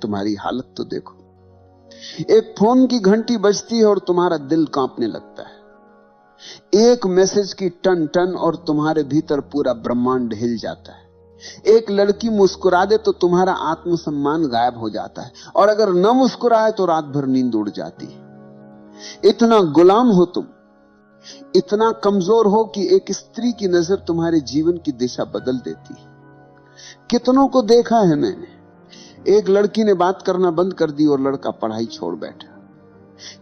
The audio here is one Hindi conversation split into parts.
तुम्हारी हालत तो देखो। एक फोन की घंटी बजती है और तुम्हारा दिल कांपने लगता है। एक मैसेज की टन टन और तुम्हारे भीतर पूरा ब्रह्मांड हिल जाता है। एक लड़की मुस्कुरा दे तो तुम्हारा आत्मसम्मान गायब हो जाता है, और अगर न मुस्कुराए तो रात भर नींद उड़ जाती है। इतना गुलाम हो तुम, इतना कमजोर हो कि एक स्त्री की नजर तुम्हारे जीवन की दिशा बदल देती है। कितनों को देखा है मैंने, एक लड़की ने बात करना बंद कर दी और लड़का पढ़ाई छोड़ बैठा।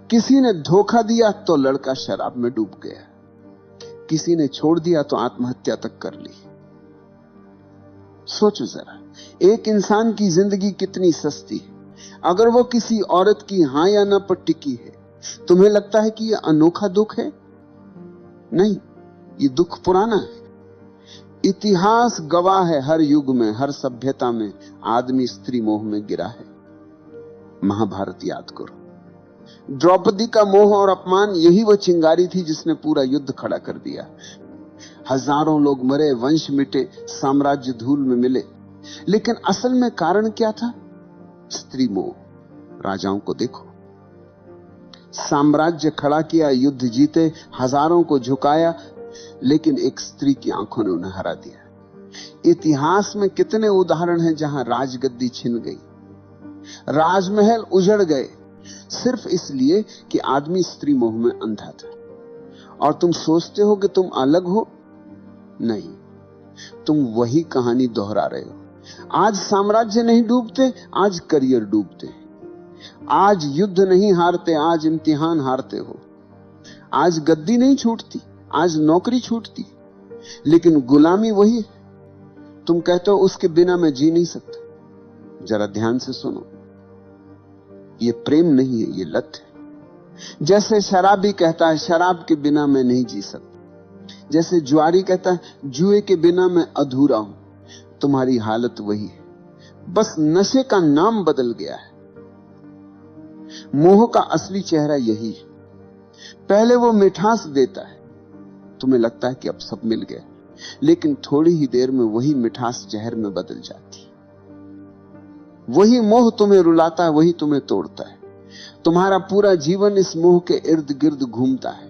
किसी ने धोखा दिया तो लड़का शराब में डूब गया। किसी ने छोड़ दिया तो आत्महत्या तक कर ली। सोचो जरा, एक इंसान की जिंदगी कितनी सस्ती है। अगर वो किसी औरत की हां या ना पर टिकी है, तुम्हें लगता है कि यह अनोखा दुख है? नहीं, ये दुख पुराना है। इतिहास गवाह है, हर युग में, हर सभ्यता में आदमी स्त्री मोह में गिरा है। महाभारत याद करो, द्रौपदी का मोह और अपमान, यही वह चिंगारी थी जिसने पूरा युद्ध खड़ा कर दिया। हजारों लोग मरे, वंश मिटे, साम्राज्य धूल में मिले, लेकिन असल में कारण क्या था? स्त्री मोह। राजाओं को देखो, साम्राज्य खड़ा किया, युद्ध जीते, हजारों को झुकाया, लेकिन एक स्त्री की आंखों ने उन्हें हरा दिया। इतिहास में कितने उदाहरण हैं जहां राजगद्दी छिन गई, राजमहल उजड़ गए, सिर्फ इसलिए कि आदमी स्त्री मोह में अंधा था। और तुम सोचते हो कि तुम अलग हो? नहीं, तुम वही कहानी दोहरा रहे हो। आज साम्राज्य नहीं डूबते, आज करियर डूबते। आज युद्ध नहीं हारते, आज इम्तिहान हारते हो। आज गद्दी नहीं छूटती, आज नौकरी छूटती, लेकिन गुलामी वही है। तुम कहते हो उसके बिना मैं जी नहीं सकता। जरा ध्यान से सुनो, ये प्रेम नहीं है, ये लत है। जैसे शराबी कहता है शराब के बिना मैं नहीं जी सकता, जैसे जुआरी कहता है जुए के बिना मैं अधूरा हूं, तुम्हारी हालत वही है, बस नशे का नाम बदल गया है। मोह का असली चेहरा यही है। पहले वो मिठास देता है, तुम्हें लगता है कि अब सब मिल गया, लेकिन थोड़ी ही देर में वही मिठास जहर में बदल जाती है। वही मोह तुम्हें रुलाता है, वही तुम्हें तोड़ता है। तुम्हारा पूरा जीवन इस मोह के इर्द गिर्द घूमता है।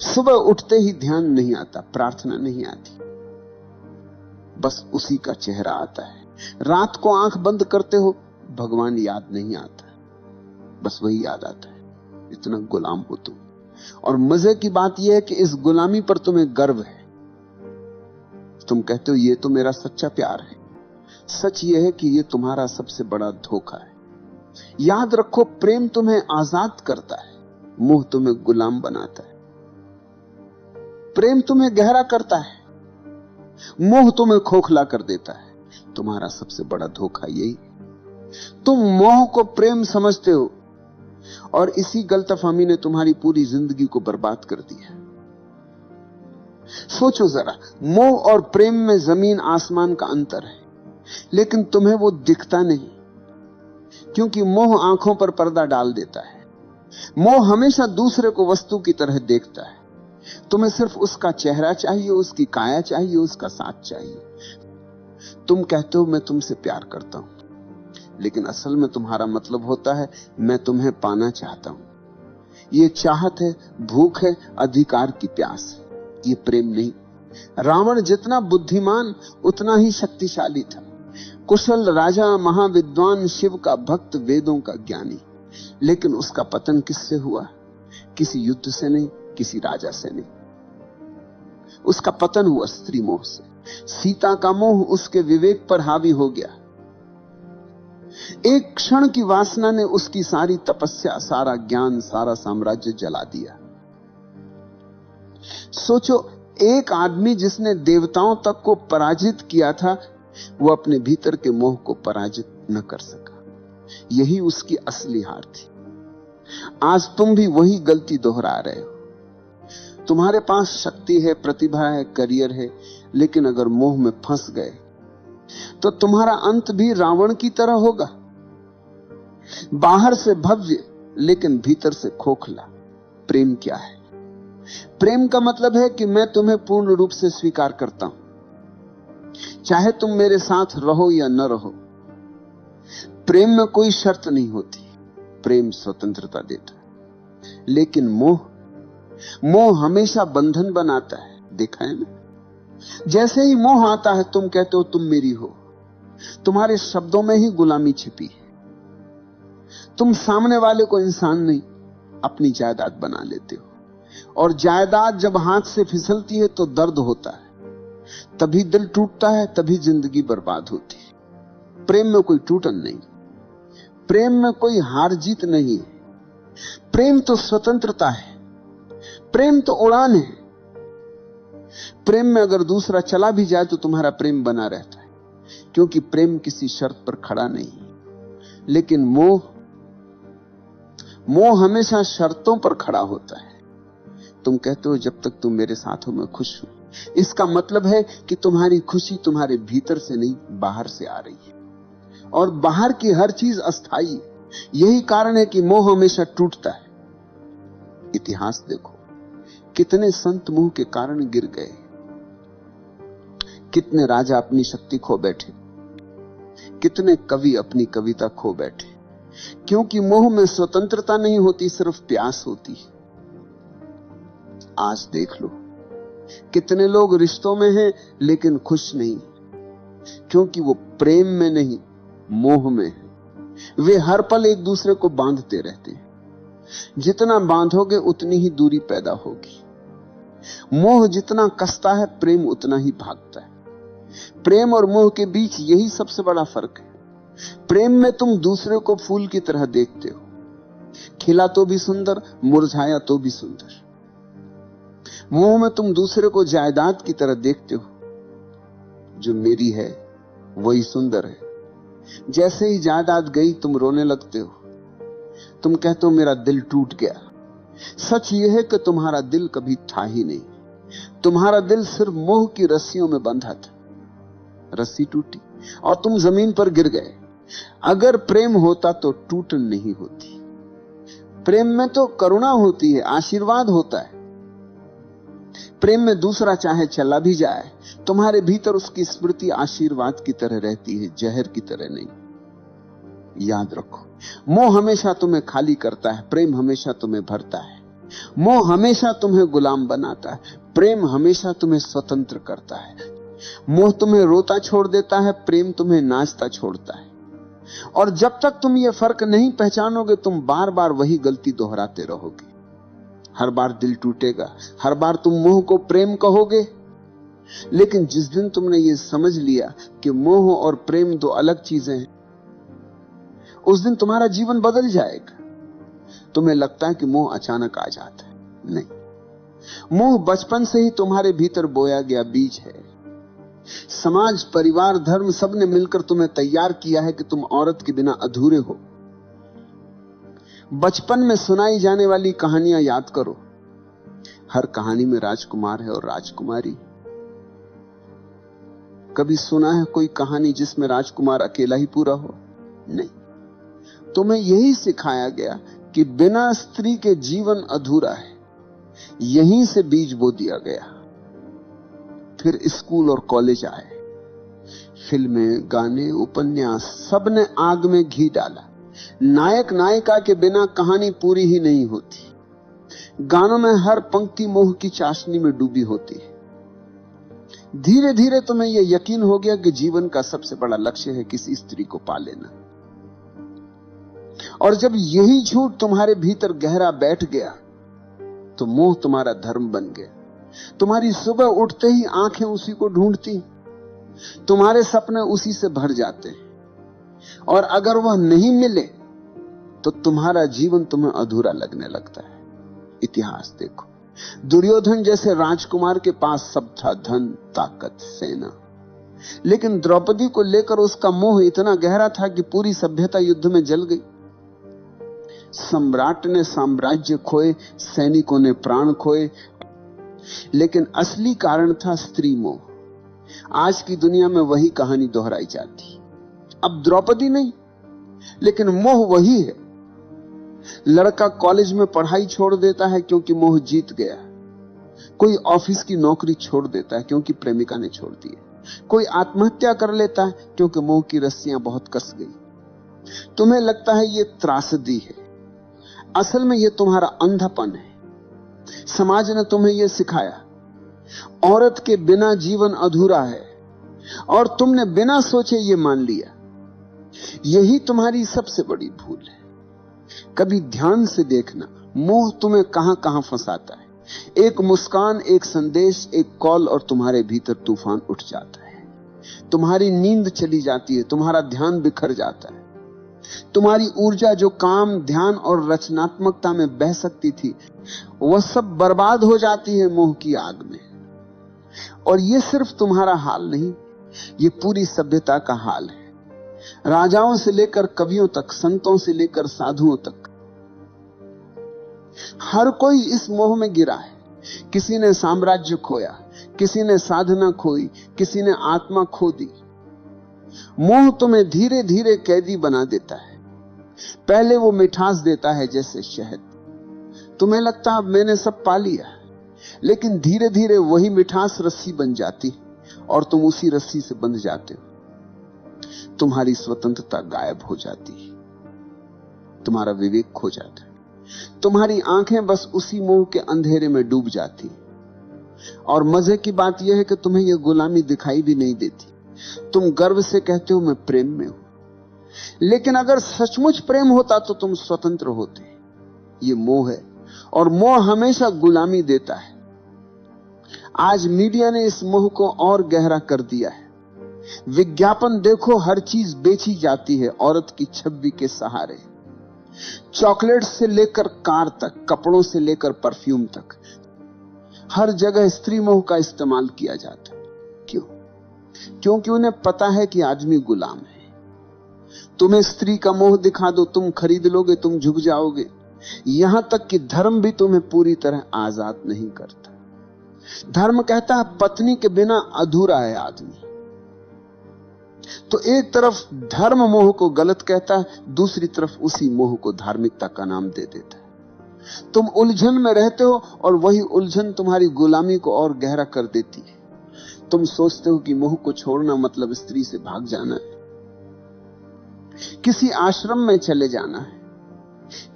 सुबह उठते ही ध्यान नहीं आता, प्रार्थना नहीं आती, बस उसी का चेहरा आता है। रात को आंख बंद करते हो, भगवान याद नहीं आता, बस वही याद आता है। इतना गुलाम हो तुम। और मजे की बात यह है कि इस गुलामी पर तुम्हें गर्व है। तुम कहते हो ये तो मेरा सच्चा प्यार है। सच यह है कि यह तुम्हारा सबसे बड़ा धोखा है। याद रखो, प्रेम तुम्हें आजाद करता है, मोह तुम्हें गुलाम बनाता है। प्रेम तुम्हें गहरा करता है, मोह तुम्हें खोखला कर देता है। तुम्हारा सबसे बड़ा धोखा यही है। तुम मोह को प्रेम समझते हो, और इसी गलतफहमी ने तुम्हारी पूरी जिंदगी को बर्बाद कर दिया। सोचो जरा, मोह और प्रेम में जमीन आसमान का अंतर है, लेकिन तुम्हें वो दिखता नहीं, क्योंकि मोह आंखों पर पर्दा डाल देता है। मोह हमेशा दूसरे को वस्तु की तरह देखता है। तुम्हें सिर्फ उसका चेहरा चाहिए, उसकी काया चाहिए, उसका साथ चाहिए। तुम कहते हो मैं तुमसे प्यार करता हूं, लेकिन असल में तुम्हारा मतलब होता है मैं तुम्हें पाना चाहता हूं। ये चाहत है, भूख है, अधिकार की प्यास है, ये प्रेम नहीं। रावण जितना बुद्धिमान उतना ही शक्तिशाली था। कुशल राजा, महाविद्वान, शिव का भक्त, वेदों का ज्ञानी, लेकिन उसका पतन किससे हुआ? किसी युद्ध से नहीं, किसी राजा से नहीं। उसका पतन हुआ स्त्री मोह से। सीता का मोह उसके विवेक पर हावी हो गया। एक क्षण की वासना ने उसकी सारी तपस्या, सारा ज्ञान, सारा साम्राज्य जला दिया। सोचो, एक आदमी जिसने देवताओं तक को पराजित किया था, वो अपने भीतर के मोह को पराजित न कर सका। यही उसकी असली हार थी। आज तुम भी वही गलती दोहरा रहे हो। तुम्हारे पास शक्ति है, प्रतिभा है, करियर है, लेकिन अगर मोह में फंस गए तो तुम्हारा अंत भी रावण की तरह होगा। बाहर से भव्य, लेकिन भीतर से खोखला। प्रेम क्या है? प्रेम का मतलब है कि मैं तुम्हें पूर्ण रूप से स्वीकार करता हूं, चाहे तुम मेरे साथ रहो या न रहो। प्रेम में कोई शर्त नहीं होती, प्रेम स्वतंत्रता देता है। लेकिन मोह हमेशा बंधन बनाता है, देखा है ना? जैसे ही मोह आता है, तुम कहते हो तुम मेरी हो, तुम्हारे शब्दों में ही गुलामी छिपी है। तुम सामने वाले को इंसान नहीं, अपनी जायदाद बना लेते हो, और जायदाद जब हाथ से फिसलती है तो दर्द होता है, तभी दिल टूटता है, तभी जिंदगी बर्बाद होती है। प्रेम में कोई टूटन नहीं, प्रेम में कोई हार जीत नहीं है। प्रेम तो स्वतंत्रता है, प्रेम तो उड़ान है। प्रेम में अगर दूसरा चला भी जाए तो तुम्हारा प्रेम बना रहता है, क्योंकि प्रेम किसी शर्त पर खड़ा नहीं। लेकिन मोह हमेशा शर्तों पर खड़ा होता है। तुम कहते हो जब तक तुम मेरे साथ हो मैं खुश हूं। इसका मतलब है कि तुम्हारी खुशी तुम्हारे भीतर से नहीं, बाहर से आ रही है, और बाहर की हर चीज अस्थाई है। यही कारण है कि मोह हमेशा टूटता है। इतिहास देखो, कितने संत मोह के कारण गिर गए, कितने राजा अपनी शक्ति खो बैठे, कितने कवि अपनी कविता खो बैठे, क्योंकि मोह में स्वतंत्रता नहीं होती, सिर्फ प्यास होती है। आज देख लो, कितने लोग रिश्तों में हैं लेकिन खुश नहीं, क्योंकि वो प्रेम में नहीं, मोह में है। वे हर पल एक दूसरे को बांधते रहते हैं। जितना बांधोगे उतनी ही दूरी पैदा होगी। मोह जितना कसता है, प्रेम उतना ही भागता है। प्रेम और मोह के बीच यही सबसे बड़ा फर्क है। प्रेम में तुम दूसरे को फूल की तरह देखते हो, खिला तो भी सुंदर, मुरझाया तो भी सुंदर। मोह में तुम दूसरे को जायदाद की तरह देखते हो, जो मेरी है वही सुंदर है। जैसे ही जायदाद गई तुम रोने लगते हो, तुम कहते हो मेरा दिल टूट गया। सच यह है कि तुम्हारा दिल कभी था ही नहीं, तुम्हारा दिल सिर्फ मोह की रस्सियों में बंधा था। रस्सी टूटी और तुम जमीन पर गिर गए। अगर प्रेम होता तो टूटन नहीं होती। प्रेम में तो करुणा होती है, आशीर्वाद होता है। प्रेम में दूसरा चाहे चला भी जाए, तुम्हारे भीतर उसकी स्मृति आशीर्वाद की तरह रहती है, जहर की तरह नहीं। याद रखो, मोह हमेशा तुम्हें खाली करता है, प्रेम हमेशा तुम्हें भरता है। मोह हमेशा तुम्हें गुलाम बनाता है, प्रेम हमेशा तुम्हें स्वतंत्र करता है। मोह तुम्हें रोता छोड़ देता है, प्रेम तुम्हें नाचता छोड़ता है। और जब तक तुम ये फर्क नहीं पहचानोगे, तुम बार बार वही गलती दोहराते रहोगे। हर बार दिल टूटेगा, हर बार तुम मोह को प्रेम कहोगे। लेकिन जिस दिन तुमने ये समझ लिया कि मोह और प्रेम दो अलग चीजें हैं, उस दिन तुम्हारा जीवन बदल जाएगा। तुम्हें लगता है कि मोह अचानक आ जाता है, नहीं। मोह बचपन से ही तुम्हारे भीतर बोया गया बीज है। समाज, परिवार, धर्म सबने मिलकर तुम्हें तैयार किया है कि तुम औरत के बिना अधूरे हो। बचपन में सुनाई जाने वाली कहानियां याद करो। हर कहानी में राजकुमार है और राजकुमारी। कभी सुना है कोई कहानी जिसमें राजकुमार अकेला ही पूरा हो? नहीं। तुम्हें यही सिखाया गया कि बिना स्त्री के जीवन अधूरा है। यहीं से बीज बो दिया गया। फिर स्कूल और कॉलेज आए, फिल्में, गाने, उपन्यास, सबने आग में घी डाला। नायक नायिका के बिना कहानी पूरी ही नहीं होती। गानों में हर पंक्ति मोह की चाशनी में डूबी होती है। धीरे धीरे तुम्हें यह यकीन हो गया कि जीवन का सबसे बड़ा लक्ष्य है किसी स्त्री को पा लेना। और जब यही झूठ तुम्हारे भीतर गहरा बैठ गया, तो मोह तुम्हारा धर्म बन गया। तुम्हारी सुबह उठते ही आंखें उसी को ढूंढती, तुम्हारे सपने उसी से भर जाते हैं। और अगर वह नहीं मिले तो तुम्हारा जीवन तुम्हें अधूरा लगने लगता है। इतिहास देखो, दुर्योधन जैसे राजकुमार के पास सब था, धन, ताकत, सेना, लेकिन द्रौपदी को लेकर उसका मोह इतना गहरा था कि पूरी सभ्यता युद्ध में जल गई। सम्राट ने साम्राज्य खोए, सैनिकों ने प्राण खोए, लेकिन असली कारण था स्त्री मोह। आज की दुनिया में वही कहानी दोहराई जाती। अब द्रौपदी नहीं, लेकिन मोह वही है। लड़का कॉलेज में पढ़ाई छोड़ देता है क्योंकि मोह जीत गया। कोई ऑफिस की नौकरी छोड़ देता है क्योंकि प्रेमिका ने छोड़ दी है। कोई आत्महत्या कर लेता है क्योंकि मोह की रस्सियां बहुत कस गई। तुम्हें लगता है ये त्रासदी है, असल में ये तुम्हारा अंधापन है। समाज ने तुम्हें यह सिखाया, औरत के बिना जीवन अधूरा है, और तुमने बिना सोचे ये मान लिया। यही तुम्हारी सबसे बड़ी भूल है। कभी ध्यान से देखना, मोह तुम्हें कहां कहां फंसाता है। एक मुस्कान, एक संदेश, एक कॉल, और तुम्हारे भीतर तूफान उठ जाता है। तुम्हारी नींद चली जाती है, तुम्हारा ध्यान बिखर जाता है। तुम्हारी ऊर्जा जो काम, ध्यान और रचनात्मकता में बह सकती थी, वह सब बर्बाद हो जाती है मोह की आग में। और यह सिर्फ तुम्हारा हाल नहीं, यह पूरी सभ्यता का हाल है। राजाओं से लेकर कवियों तक, संतों से लेकर साधुओं तक, हर कोई इस मोह में गिरा है। किसी ने साम्राज्य खोया, किसी ने साधना खोई, किसी ने आत्मा खो दी। मोह तुम्हें धीरे धीरे कैदी बना देता है। पहले वो मिठास देता है जैसे शहद। तुम्हें लगता अब मैंने सब पा लिया, लेकिन धीरे धीरे वही मिठास रस्सी बन जाती और तुम उसी रस्सी से बंध जाते हो। तुम्हारी स्वतंत्रता गायब हो जाती है, तुम्हारा विवेक खो जाता है, तुम्हारी आंखें बस उसी मोह के अंधेरे में डूब जाती। और मजे की बात यह है कि तुम्हें यह गुलामी दिखाई भी नहीं देती। तुम गर्व से कहते हो मैं प्रेम में हूं, लेकिन अगर सचमुच प्रेम होता तो तुम स्वतंत्र होते। यह मोह है, और मोह हमेशा गुलामी देता है। आज मीडिया ने इस मोह को और गहरा कर दिया है। विज्ञापन देखो, हर चीज बेची जाती है औरत की छवि के सहारे। चॉकलेट से लेकर कार तक, कपड़ों से लेकर परफ्यूम तक, हर जगह स्त्री मोह का इस्तेमाल किया जाता है। क्यों? क्योंकि उन्हें पता है कि आदमी गुलाम है। तुम्हें स्त्री का मोह दिखा दो, तुम खरीद लोगे, तुम झुक जाओगे। यहां तक कि धर्म भी तुम्हें पूरी तरह आजाद नहीं करता। धर्म कहता है पत्नी के बिना अधूरा है आदमी। तो एक तरफ धर्म मोह को गलत कहता है, दूसरी तरफ उसी मोह को धार्मिकता का नाम दे देता है। तुम उलझन में रहते हो, और वही उलझन तुम्हारी गुलामी को और गहरा कर देती है। तुम सोचते हो कि मोह को छोड़ना मतलब स्त्री से भाग जाना है, किसी आश्रम में चले जाना है,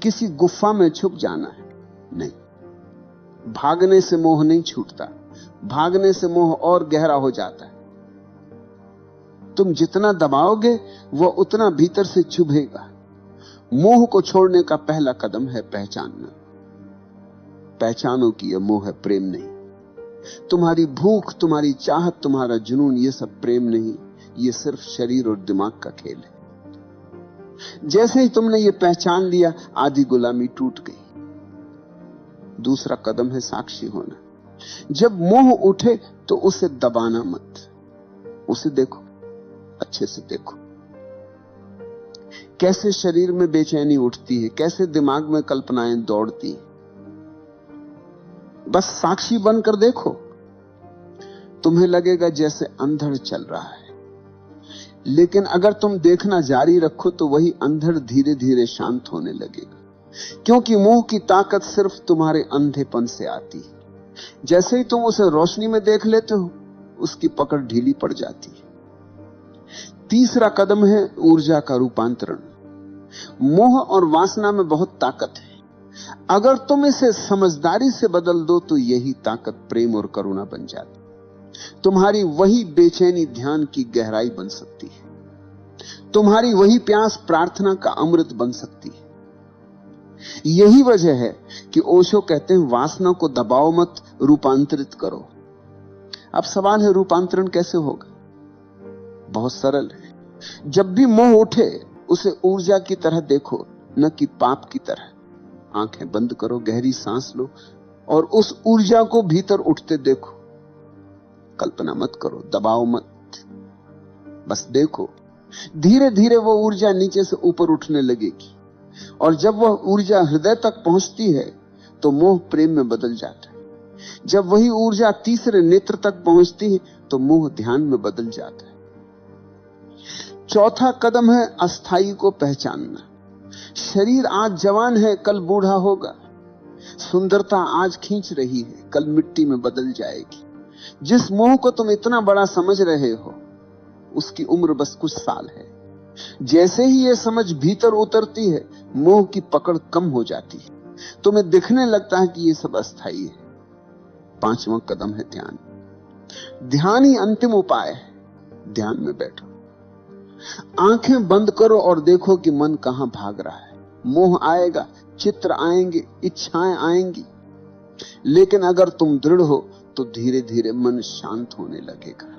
किसी गुफा में छुप जाना है। नहीं, भागने से मोह नहीं छूटता, भागने से मोह और गहरा हो जाता है। तुम जितना दबाओगे वह उतना भीतर से चुभेगा। मोह को छोड़ने का पहला कदम है पहचानना। पहचानो कि यह मोह है, प्रेम नहीं। तुम्हारी भूख, तुम्हारी चाहत, तुम्हारा जुनून, यह सब प्रेम नहीं, यह सिर्फ शरीर और दिमाग का खेल है। जैसे ही तुमने यह पहचान लिया, आधी गुलामी टूट गई। दूसरा कदम है साक्षी होना। जब मोह उठे तो उसे दबाना मत, उसे देखो, अच्छे से देखो। कैसे शरीर में बेचैनी उठती है, कैसे दिमाग में कल्पनाएं दौड़ती हैं। बस साक्षी बनकर देखो। तुम्हें लगेगा जैसे अंधड़ चल रहा है, लेकिन अगर तुम देखना जारी रखो तो वही अंधड़ धीरे धीरे शांत होने लगेगा। क्योंकि मोह की ताकत सिर्फ तुम्हारे अंधेपन से आती है। जैसे ही तुम उसे रोशनी में देख लेते हो, उसकी पकड़ ढीली पड़ जाती है। तीसरा कदम है ऊर्जा का रूपांतरण। मोह और वासना में बहुत ताकत है। अगर तुम इसे समझदारी से बदल दो तो यही ताकत प्रेम और करुणा बन जाती। तुम्हारी वही बेचैनी ध्यान की गहराई बन सकती है। तुम्हारी वही प्यास प्रार्थना का अमृत बन सकती है। यही वजह है कि ओशो कहते हैं वासना को दबाओ मत, रूपांतरित करो। अब सवाल है रूपांतरण कैसे होगा? बहुत सरल है। जब भी मोह उठे उसे ऊर्जा की तरह देखो, न कि पाप की तरह। आंखें बंद करो, गहरी सांस लो और उस ऊर्जा को भीतर उठते देखो। कल्पना मत करो, दबाओ मत, बस देखो। धीरे धीरे वो ऊर्जा नीचे से ऊपर उठने लगेगी, और जब वह ऊर्जा हृदय तक पहुंचती है तो मोह प्रेम में बदल जाता है। जब वही ऊर्जा तीसरे नेत्र तक पहुंचती है तो मोह ध्यान में बदल जाता है। चौथा कदम है अस्थाई को पहचानना। शरीर आज जवान है, कल बूढ़ा होगा। सुंदरता आज खींच रही है, कल मिट्टी में बदल जाएगी। जिस मोह को तुम इतना बड़ा समझ रहे हो, उसकी उम्र बस कुछ साल है। जैसे ही ये समझ भीतर उतरती है, मोह की पकड़ कम हो जाती है। तुम्हें दिखने लगता है कि ये सब अस्थाई है। 5वां कदम है ध्यान। ध्यान ही अंतिम उपाय है। ध्यान में बैठो, आंखें बंद करो और देखो कि मन कहां भाग रहा है। मोह आएगा, चित्र आएंगे, इच्छाएं आएंगी, लेकिन अगर तुम दृढ़ हो तो धीरे धीरे मन शांत होने लगेगा।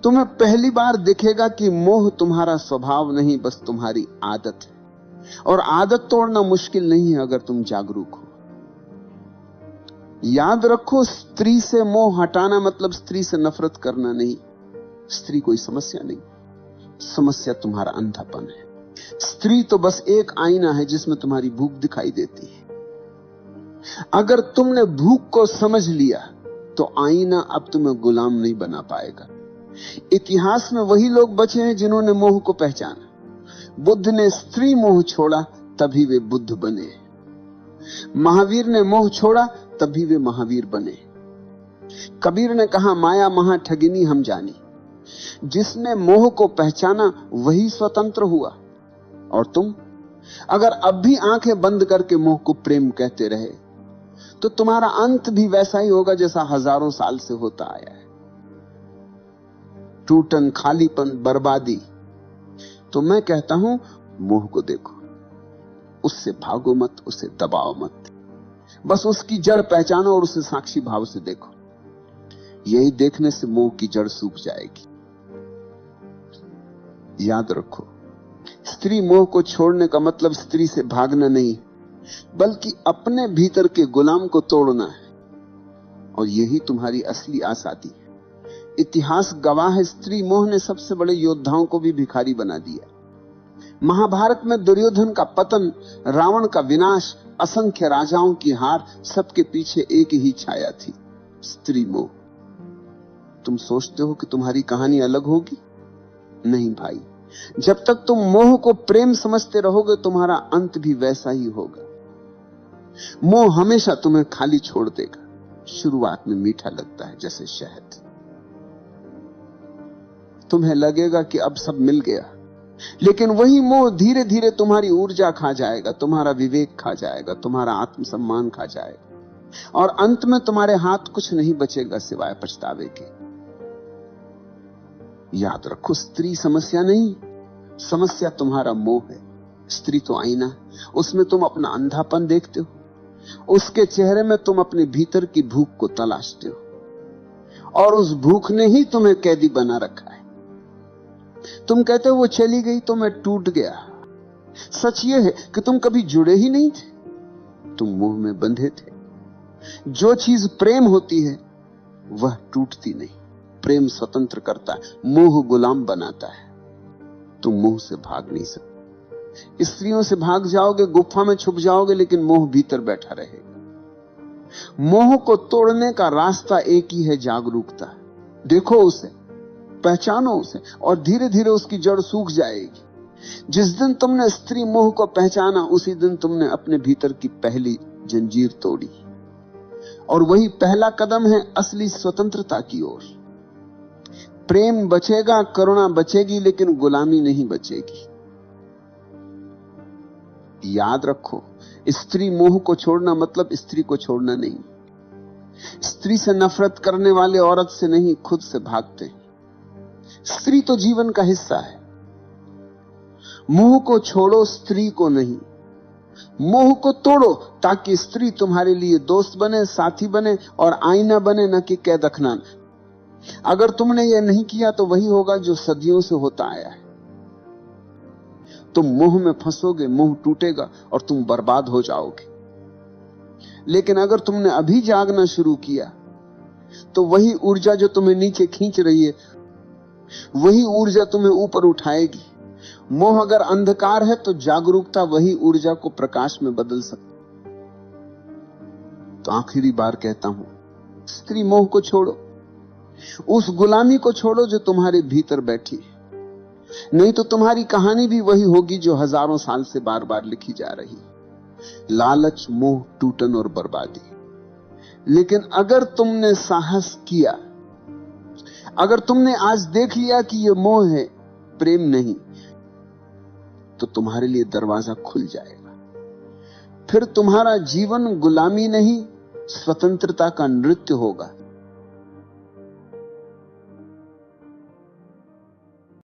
तुम्हें पहली बार दिखेगा कि मोह तुम्हारा स्वभाव नहीं, बस तुम्हारी आदत है। और आदत तोड़ना मुश्किल नहीं है अगर तुम जागरूक हो। याद रखो, स्त्री से मोह हटाना मतलब स्त्री से नफरत करना नहीं। स्त्री कोई समस्या नहीं, समस्या तुम्हारा अंधापन है। स्त्री तो बस एक आईना है जिसमें तुम्हारी भूख दिखाई देती है। अगर तुमने भूख को समझ लिया तो आईना अब तुम्हें गुलाम नहीं बना पाएगा। इतिहास में वही लोग बचे हैं जिन्होंने मोह को पहचाना। बुद्ध ने स्त्री मोह छोड़ा, तभी वे बुद्ध बने। महावीर ने मोह छोड़ा, तभी वे महावीर बने। कबीर ने कहा, माया महा ठगिनी हम जानी। जिसने मोह को पहचाना वही स्वतंत्र हुआ। और तुम अगर अब भी आंखें बंद करके मोह को प्रेम कहते रहे तो तुम्हारा अंत भी वैसा ही होगा जैसा हजारों साल से होता आया है। टूटन, खालीपन, बर्बादी। तो मैं कहता हूं, मोह को देखो, उससे भागो मत, उसे दबाओ मत, बस उसकी जड़ पहचानो और उसे साक्षी भाव से देखो। यही देखने से मोह की जड़ सूख जाएगी। याद रखो, स्त्री मोह को छोड़ने का मतलब स्त्री से भागना नहीं, बल्कि अपने भीतर के गुलाम को तोड़ना है। और यही तुम्हारी असली आजादी है। इतिहास गवाह है, स्त्री मोह ने सबसे बड़े योद्धाओं को भी भिखारी बना दिया। महाभारत में दुर्योधन का पतन, रावण का विनाश, असंख्य राजाओं की हार, सबके पीछे एक ही छाया थी, स्त्री मोह। तुम सोचते हो कि तुम्हारी कहानी अलग होगी? नहीं भाई, जब तक तुम मोह को प्रेम समझते रहोगे तुम्हारा अंत भी वैसा ही होगा। मोह हमेशा तुम्हें खाली छोड़ देगा। शुरुआत में मीठा लगता है जैसे शहद। तुम्हें लगेगा कि अब सब मिल गया, लेकिन वही मोह धीरे धीरे तुम्हारी ऊर्जा खा जाएगा, तुम्हारा विवेक खा जाएगा, तुम्हारा आत्मसम्मान खा जाएगा, और अंत में तुम्हारे हाथ कुछ नहीं बचेगा सिवाय पछतावे के। याद रखो, स्त्री समस्या नहीं, समस्या तुम्हारा मोह है। स्त्री तो आईना, उसमें तुम अपना अंधापन देखते हो, उसके चेहरे में तुम अपने भीतर की भूख को तलाशते हो, और उस भूख ने ही तुम्हें कैदी बना रखा है। तुम कहते हो वो चली गई तो मैं टूट गया। सच ये है कि तुम कभी जुड़े ही नहीं थे, तुम मोह में बंधे थे। जो चीज प्रेम होती है वह टूटती नहीं। प्रेम स्वतंत्र करता है, मोह गुलाम बनाता है। तुम मोह से भाग नहीं सकते। स्त्रियों से भाग जाओगे, गुफा में छुप जाओगे, लेकिन मोह भीतर बैठा रहेगा। मोह को तोड़ने का रास्ता एक ही है, जागरूकता। देखो उसे, पहचानो उसे, और धीरे धीरे उसकी जड़ सूख जाएगी। जिस दिन तुमने स्त्री मोह को पहचाना, उसी दिन तुमने अपने भीतर की पहली जंजीर तोड़ी। और वही पहला कदम है असली स्वतंत्रता की ओर। प्रेम बचेगा, करुणा बचेगी, लेकिन गुलामी नहीं बचेगी। याद रखो, स्त्री मोह को छोड़ना मतलब स्त्री को छोड़ना नहीं। स्त्री से नफरत करने वाले औरत से नहीं, खुद से भागते हैं। स्त्री तो जीवन का हिस्सा है। मोह को छोड़ो, स्त्री को नहीं। मोह को तोड़ो ताकि स्त्री तुम्हारे लिए दोस्त बने, साथी बने और आईना बने, न कि कैद अखनान। अगर तुमने यह नहीं किया तो वही होगा जो सदियों से होता आया है। तुम मोह में फंसोगे, मोह टूटेगा और तुम बर्बाद हो जाओगे। लेकिन अगर तुमने अभी जागना शुरू किया तो वही ऊर्जा जो तुम्हें नीचे खींच रही है, वही ऊर्जा तुम्हें ऊपर उठाएगी। मोह अगर अंधकार है तो जागरूकता वही ऊर्जा को प्रकाश में बदल सकती। तो आखिरी बार कहता हूं, स्त्री मोह को छोड़ो, उस गुलामी को छोड़ो जो तुम्हारे भीतर बैठी है। नहीं तो तुम्हारी कहानी भी वही होगी जो हजारों साल से बार बार लिखी जा रही, लालच, मोह, टूटन और बर्बादी। लेकिन अगर तुमने साहस किया, अगर तुमने आज देख लिया कि यह मोह है, प्रेम नहीं, तो तुम्हारे लिए दरवाजा खुल जाएगा। फिर तुम्हारा जीवन गुलामी नहीं, स्वतंत्रता का नृत्य होगा।